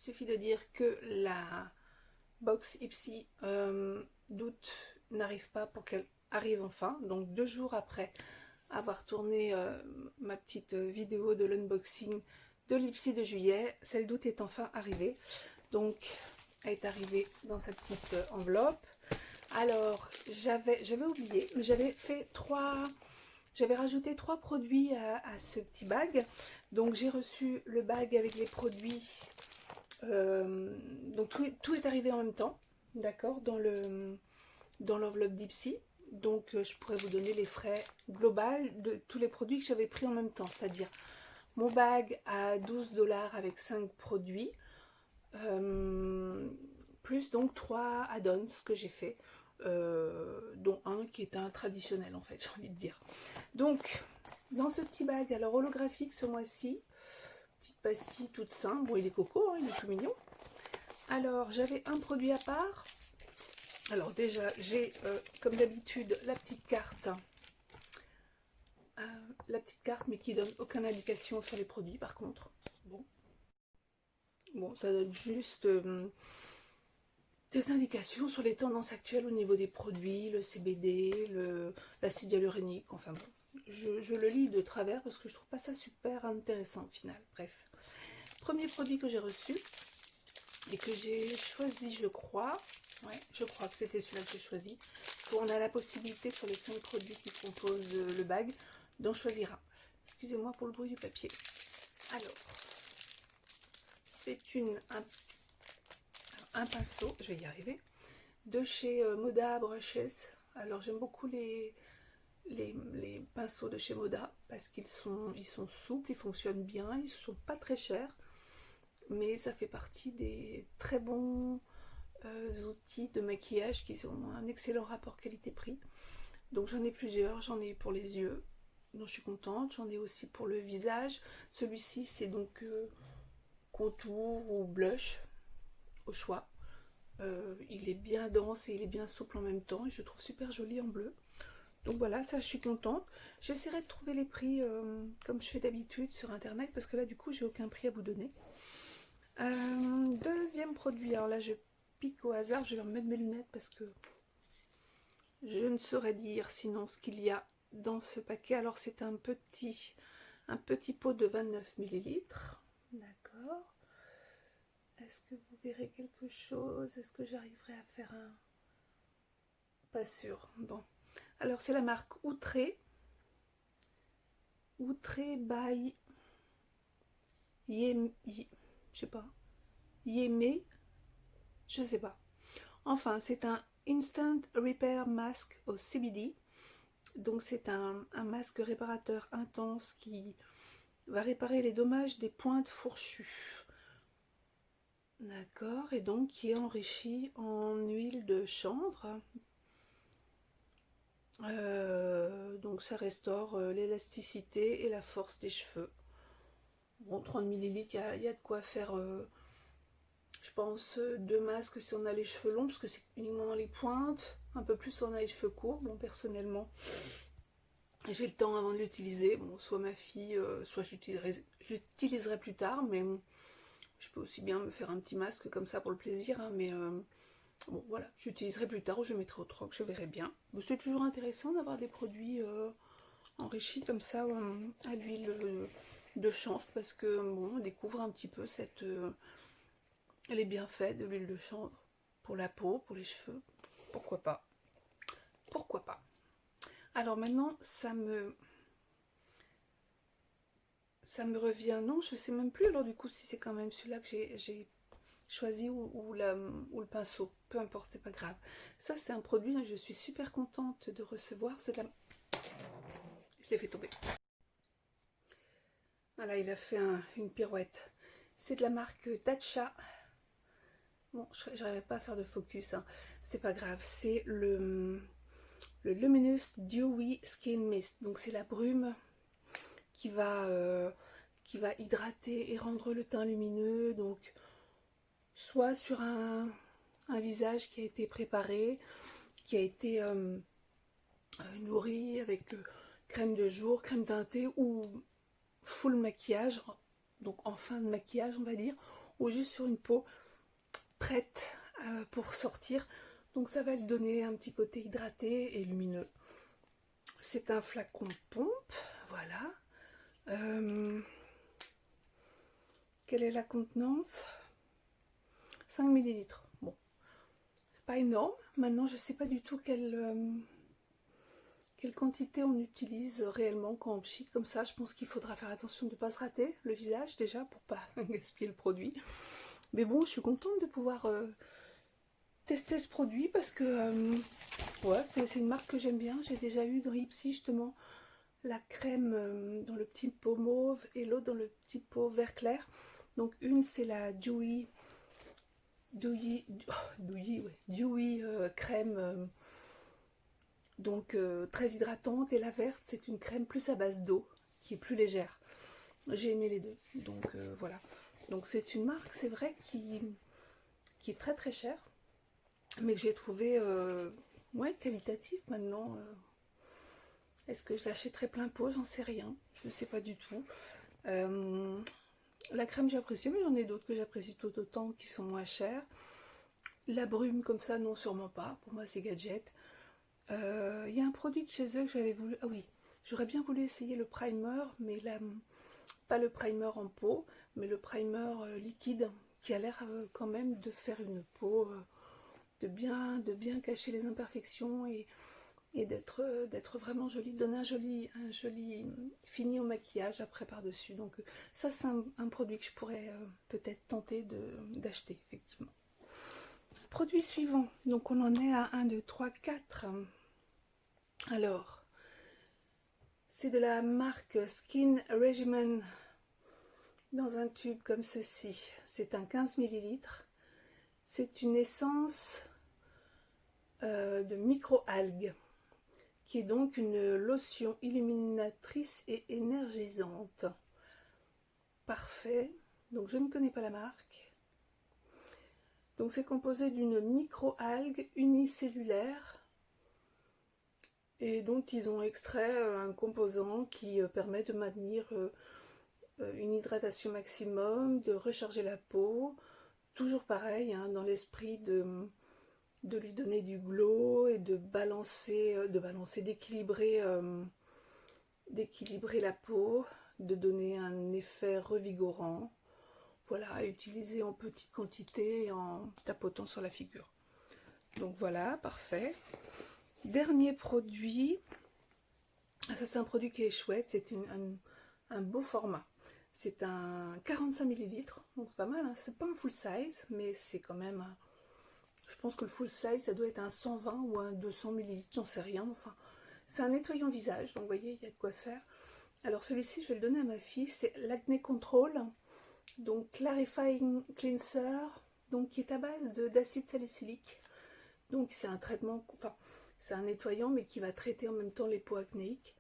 suffit de dire que la box Ipsy d'août n'arrive pas pour qu'elle arrive enfin. Donc 2 jours après avoir tourné ma petite vidéo de l'unboxing de l'Ipsy de juillet, celle d'août est enfin arrivée. Donc elle est arrivée dans sa petite enveloppe. Alors j'avais oublié, mais j'avais rajouté 3 produits à ce petit bag. Donc j'ai reçu le bag avec les produits. Donc tout est arrivé en même temps, d'accord, dans l'enveloppe d'Ipsy. Donc je pourrais vous donner les frais global de tous les produits que j'avais pris en même temps, c'est-à-dire mon bag à 12 $ avec 5 produits, plus donc 3 add-ons que j'ai fait, dont un qui est un traditionnel en fait, j'ai envie de dire. Donc dans ce petit bag, alors holographique ce mois-ci, petite pastille toute simple, bon il est coco, hein, il est tout mignon. Alors j'avais un produit à part. Alors déjà j'ai comme d'habitude la petite carte mais qui donne aucune indication sur les produits par contre. Bon ça donne juste des indications sur les tendances actuelles au niveau des produits, le CBD, l'acide hyaluronique, enfin bon. Je le lis de travers parce que je trouve pas ça super intéressant au final. Bref. Premier produit que j'ai reçu et que j'ai choisi, je crois. Ouais, je crois que c'était celui-là que j'ai choisi. On a la possibilité sur les 5 produits qui composent le bag d'en choisir un. Excusez-moi pour le bruit du papier. Alors, c'est un pinceau, je vais y arriver, de chez Moda Brushes. Alors j'aime beaucoup les pinceaux de chez Moda parce ils sont souples, ils fonctionnent bien, ils ne sont pas très chers, mais ça fait partie des très bons outils de maquillage qui ont un excellent rapport qualité-prix. Donc j'en ai plusieurs, j'en ai pour les yeux, dont je suis contente, j'en ai aussi pour le visage. Celui-ci c'est donc contour ou blush au choix. Il est bien dense et il est bien souple en même temps et je le trouve super joli en bleu. Donc voilà, ça je suis contente. J'essaierai de trouver les prix comme je fais d'habitude sur internet parce que là du coup j'ai aucun prix à vous donner. Deuxième produit, alors là je pique au hasard, je vais remettre mes lunettes parce que je ne saurais dire sinon ce qu'il y a dans ce paquet. Alors c'est un petit pot de 29 millilitres. D'accord. Est-ce que vous verrez quelque chose? Est-ce que j'arriverai à faire un... Pas sûr. Bon. Alors c'est la marque Outré. Outré by je sais pas. Yémé. Je sais pas. Enfin, c'est un Instant Repair Mask au CBD. Donc c'est un masque réparateur intense qui va réparer les dommages des pointes fourchues. D'accord, et donc qui est enrichi en huile de chanvre. Donc ça restaure l'élasticité et la force des cheveux. Bon, 30 millilitres, il y a de quoi faire, je pense, 2 masques si on a les cheveux longs, parce que c'est uniquement dans les pointes, un peu plus si on a les cheveux courts. Bon, personnellement, j'ai le temps avant de l'utiliser. Bon, soit ma fille, soit j'utiliserai plus tard, mais je peux aussi bien me faire un petit masque comme ça pour le plaisir, hein, mais bon, voilà, j'utiliserai plus tard ou je mettrai au troc, je verrai bien. C'est toujours intéressant d'avoir des produits enrichis comme ça à l'huile de chanvre parce que bon, on découvre un petit peu les bienfaits de l'huile de chanvre pour la peau, pour les cheveux. Pourquoi pas? Pourquoi pas? Alors maintenant, ça me revient, non, je sais même plus alors du coup si c'est quand même celui-là que j'ai choisi ou le pinceau, peu importe, c'est pas grave. Ça c'est un produit que je suis super contente de recevoir, c'est de la... Je l'ai fait tomber. Voilà, il a fait une pirouette. C'est de la marque Tatcha. Bon, je n'arrivais pas à faire de focus, hein. C'est pas grave, c'est le Luminous Dewy Skin Mist. Donc c'est la brume qui va hydrater et rendre le teint lumineux, donc soit sur un visage qui a été préparé, qui a été nourri avec crème de jour, crème teintée ou full maquillage donc en fin de maquillage on va dire, ou juste sur une peau prête pour sortir. Donc ça va lui donner un petit côté hydraté et lumineux. C'est un flacon pompe, voilà. Quelle est la contenance? 5 millilitres. Bon, c'est pas énorme. Maintenant, je sais pas du tout quelle quantité on utilise réellement quand on pchit comme ça. Je pense qu'il faudra faire attention de ne pas se rater le visage déjà pour pas gaspiller le produit. Mais bon, je suis contente de pouvoir tester ce produit parce que ouais, c'est une marque que j'aime bien. J'ai déjà eu dans Ipsy justement la crème dans le petit pot mauve et l'autre dans le petit pot vert clair. Donc une c'est la Dewy crème donc très hydratante, et la verte c'est une crème plus à base d'eau qui est plus légère. J'ai aimé les deux, donc voilà. Donc c'est une marque, c'est vrai, qui est très très chère, mais que j'ai trouvé ouais, qualitative. Maintenant, est-ce que je l'achèterai plein pot? J'en sais rien, je ne sais pas du tout. La crème j'apprécie, mais j'en ai d'autres que j'apprécie tout autant qui sont moins chères. La brume comme ça, non, sûrement pas. Pour moi, c'est gadget. Il y a un produit de chez eux que j'avais voulu... Ah oui, j'aurais bien voulu essayer le primer, mais là, pas le primer en peau, mais le primer liquide, qui a l'air quand même de faire une peau, de bien cacher les imperfections et d'être vraiment jolie, de donner un joli fini au maquillage après par-dessus. Donc ça, c'est un produit que je pourrais peut-être tenter d'acheter, effectivement. Produit suivant, donc on en est à 1, 2, 3, 4. Alors, c'est de la marque Skin Regimen dans un tube comme ceci. C'est un 15 ml. C'est une essence de micro-algues, qui est donc une lotion illuminatrice et énergisante. Parfait. Donc je ne connais pas la marque. Donc c'est composé d'une micro-algue unicellulaire. Et donc ils ont extrait un composant qui permet de maintenir une hydratation maximum, de recharger la peau. Toujours pareil, hein, dans l'esprit de lui donner du glow et de d'équilibrer la peau, de donner un effet revigorant. Voilà, à utiliser en petite quantité et en tapotant sur la figure. Donc voilà, parfait. Dernier produit, ça c'est un produit qui est chouette, c'est un beau format. C'est un 45 ml, donc c'est pas mal, hein. C'est pas un full size, mais c'est quand même... Je pense que le full size, ça doit être un 120 ou un 200 ml, j'en sais rien. Enfin, c'est un nettoyant visage, donc vous voyez, il y a de quoi faire. Alors celui-ci, je vais le donner à ma fille, c'est l'Acné Control, donc Clarifying Cleanser, donc qui est à base d'acide salicylique. Donc c'est un traitement, enfin, c'est un nettoyant, mais qui va traiter en même temps les peaux acnéiques.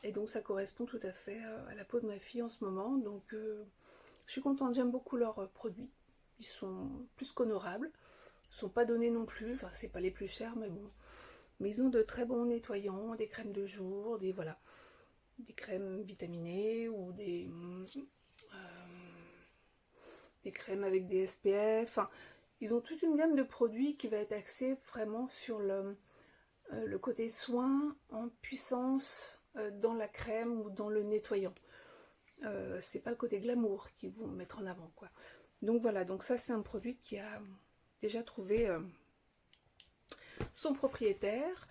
Et donc ça correspond tout à fait à la peau de ma fille en ce moment. Donc je suis contente, j'aime beaucoup leurs produits. Ils sont plus qu'honorables. Ils ne sont pas donnés non plus, enfin c'est pas les plus chers, mais bon. Mais ils ont de très bons nettoyants, des crèmes de jour, voilà, des crèmes vitaminées ou des crèmes avec des SPF. Enfin, ils ont toute une gamme de produits qui va être axée vraiment sur le côté soin en puissance dans la crème ou dans le nettoyant. C'est pas le côté glamour qu'ils vont mettre en avant, quoi. Donc voilà, donc ça c'est un produit qui a déjà trouvé son propriétaire.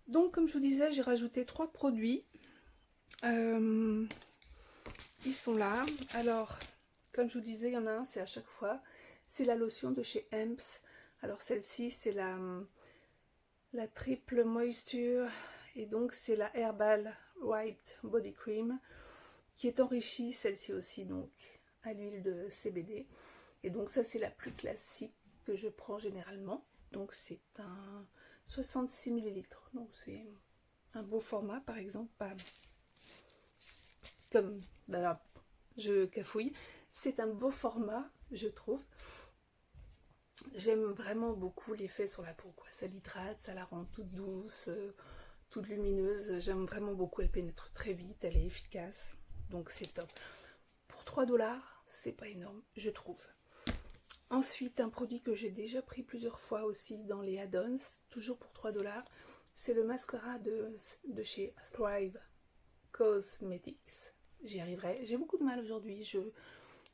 Donc comme je vous disais, j'ai rajouté 3 produits. Ils sont là. Alors, comme je vous disais, il y en a un, c'est à chaque fois. C'est la lotion de chez Hemps. Alors celle-ci, c'est la triple moisture. Et donc c'est la Herbal White Body Cream, qui est enrichie, celle-ci aussi, donc à l'huile de CBD. Et donc ça, c'est la plus classique que je prends généralement. Donc c'est un 66 ml. Donc c'est un beau format, par exemple. Pas comme... Ben, je cafouille. C'est un beau format, je trouve. J'aime vraiment beaucoup l'effet sur la peau, quoi. Ça l'hydrate, ça la rend toute douce, toute lumineuse. J'aime vraiment beaucoup. Elle pénètre très vite, elle est efficace. Donc c'est top. Pour 3 $, c'est pas énorme, je trouve. Ensuite, un produit que j'ai déjà pris plusieurs fois aussi dans les add-ons, toujours pour 3 $, c'est le mascara de chez Thrive Cosmetics. J'y arriverai. J'ai beaucoup de mal aujourd'hui.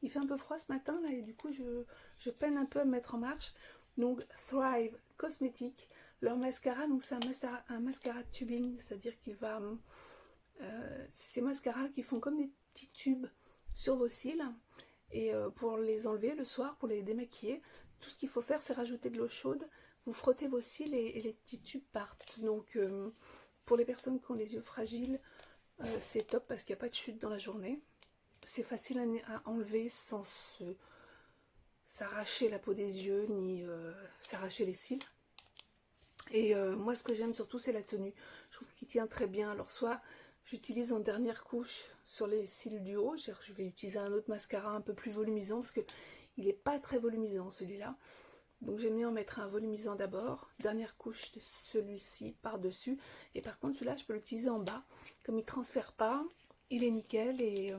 Il fait un peu froid ce matin là et du coup je peine un peu à me mettre en marche. Donc Thrive Cosmetics, leur mascara, donc c'est un mascara tubing, c'est-à-dire qu'il va ces mascaras qui font comme des petits tubes sur vos cils et pour les enlever le soir, pour les démaquiller, tout ce qu'il faut faire c'est rajouter de l'eau chaude, vous frottez vos cils et les petits tubes partent. Donc pour les personnes qui ont les yeux fragiles, c'est top parce qu'il n'y a pas de chute dans la journée. C'est facile à enlever sans s'arracher la peau des yeux ni s'arracher les cils. Et moi ce que j'aime surtout c'est la tenue. Je trouve qu'il tient très bien. Alors soit j'utilise en dernière couche sur les cils du haut, je vais utiliser un autre mascara un peu plus volumisant parce que il n'est pas très volumisant celui-là. Donc j'aime bien en mettre un volumisant d'abord, dernière couche de celui-ci par-dessus. Et par contre celui-là je peux l'utiliser en bas. Comme il ne transfère pas, il est nickel et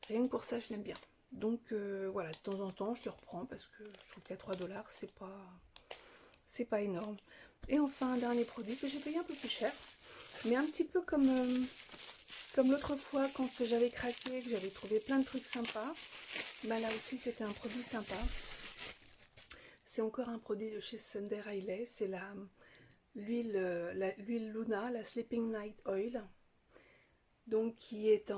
rien que pour ça je l'aime bien. Donc voilà, de temps en temps je le reprends parce que je trouve qu'à 3 $, c'est pas énorme. Et enfin un dernier produit que j'ai payé un peu plus cher, mais un petit peu comme l'autre fois quand j'avais craqué, que j'avais trouvé plein de trucs sympas. Bah là aussi c'était un produit sympa. C'est encore un produit de chez Sunday Riley, c'est l'huile Luna, la Sleeping Night Oil, donc qui est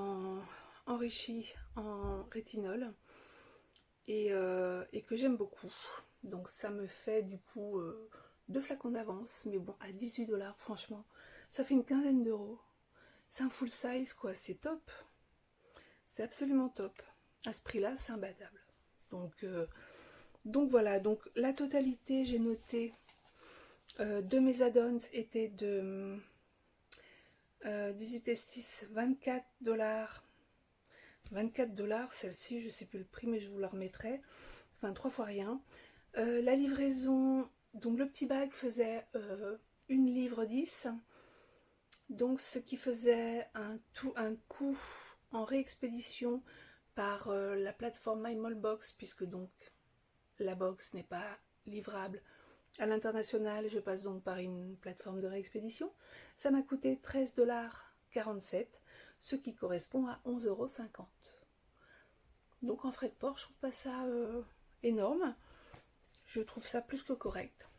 enrichie en rétinol et que j'aime beaucoup. Donc ça me fait du coup 2 flacons d'avance, mais bon à 18 $, franchement, ça fait une quinzaine d'euros. C'est un full size quoi, c'est top. C'est absolument top. À ce prix-là, c'est imbattable. Donc voilà, donc la totalité, j'ai noté de mes add-ons était de 18 et 6, 24 $. 24 $, celle-ci, je sais plus le prix, mais je vous la remettrai. Enfin, 3 fois rien. La livraison, donc le petit bag faisait 1 livre 10. Donc ce qui faisait un coût en réexpédition par la plateforme MyMallBox, puisque donc la box n'est pas livrable à l'international, je passe donc par une plateforme de réexpédition. Ça m'a coûté 13,47 $, ce qui correspond à 11,50 €. Donc en frais de port, je trouve pas ça énorme. Je trouve ça plus que correct.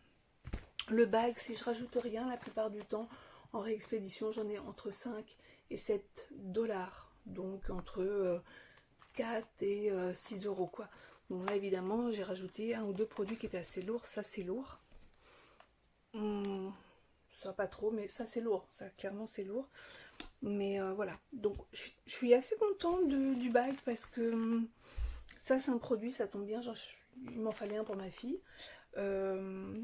Le bag, si je rajoute rien, la plupart du temps, en réexpédition, j'en ai entre 5 et 7 $. Donc entre 4 et 6 € quoi. Donc là évidemment j'ai rajouté 1 ou 2 produits qui étaient assez lourds, ça c'est lourd. Ça pas trop, mais ça c'est lourd, ça clairement c'est lourd. Mais voilà, donc je suis assez contente du bag parce que ça c'est un produit, ça tombe bien, genre, il m'en fallait un pour ma fille. Le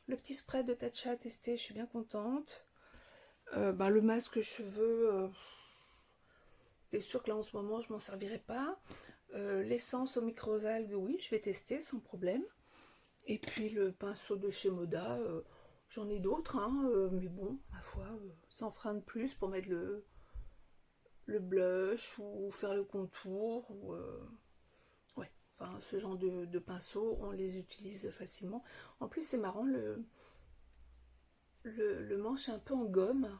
petit spray de Tatcha testé, je suis bien contente. Le masque cheveux, c'est sûr que là en ce moment je m'en servirai pas. L'essence aux microalgues, oui, je vais tester sans problème. Et puis le pinceau de chez Moda, j'en ai d'autres, hein, mais bon, ma foi, sans frein de plus pour mettre le blush ou faire le contour. Ouais, enfin ce genre de pinceau, on les utilise facilement. En plus c'est marrant, le manche est un peu en gomme.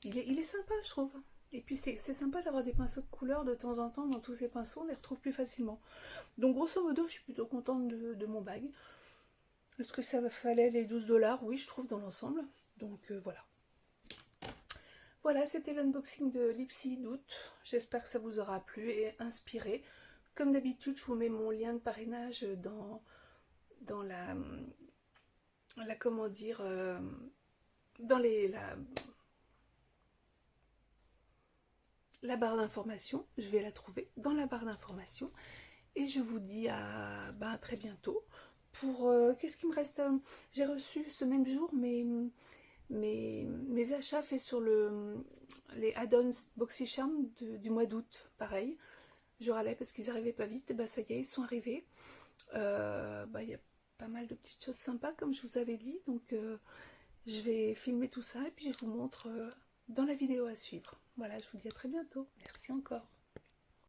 Il est sympa je trouve. Et puis c'est sympa d'avoir des pinceaux de couleur de temps en temps dans tous ces pinceaux, on les retrouve plus facilement. Donc grosso modo, je suis plutôt contente de mon bag. Est-ce que ça fallait les 12 $? Oui, je trouve dans l'ensemble. Donc voilà. Voilà, c'était l'unboxing de Lipsy d'août. J'espère que ça vous aura plu et inspiré. Comme d'habitude, je vous mets mon lien de parrainage dans la comment dire, dans la barre d'information. Je vais la trouver dans la barre d'information. Et je vous dis à très bientôt. Pour qu'est-ce qui me reste, j'ai reçu ce même jour mes achats faits sur les add-ons BoxyCharm du mois d'août. Pareil, je râlais parce qu'ils n'arrivaient pas vite. Et ça y est, ils sont arrivés. Il y a pas mal de petites choses sympas comme je vous avais dit. Donc je vais filmer tout ça et puis je vous montre dans la vidéo à suivre. Voilà, je vous dis à très bientôt. Merci encore.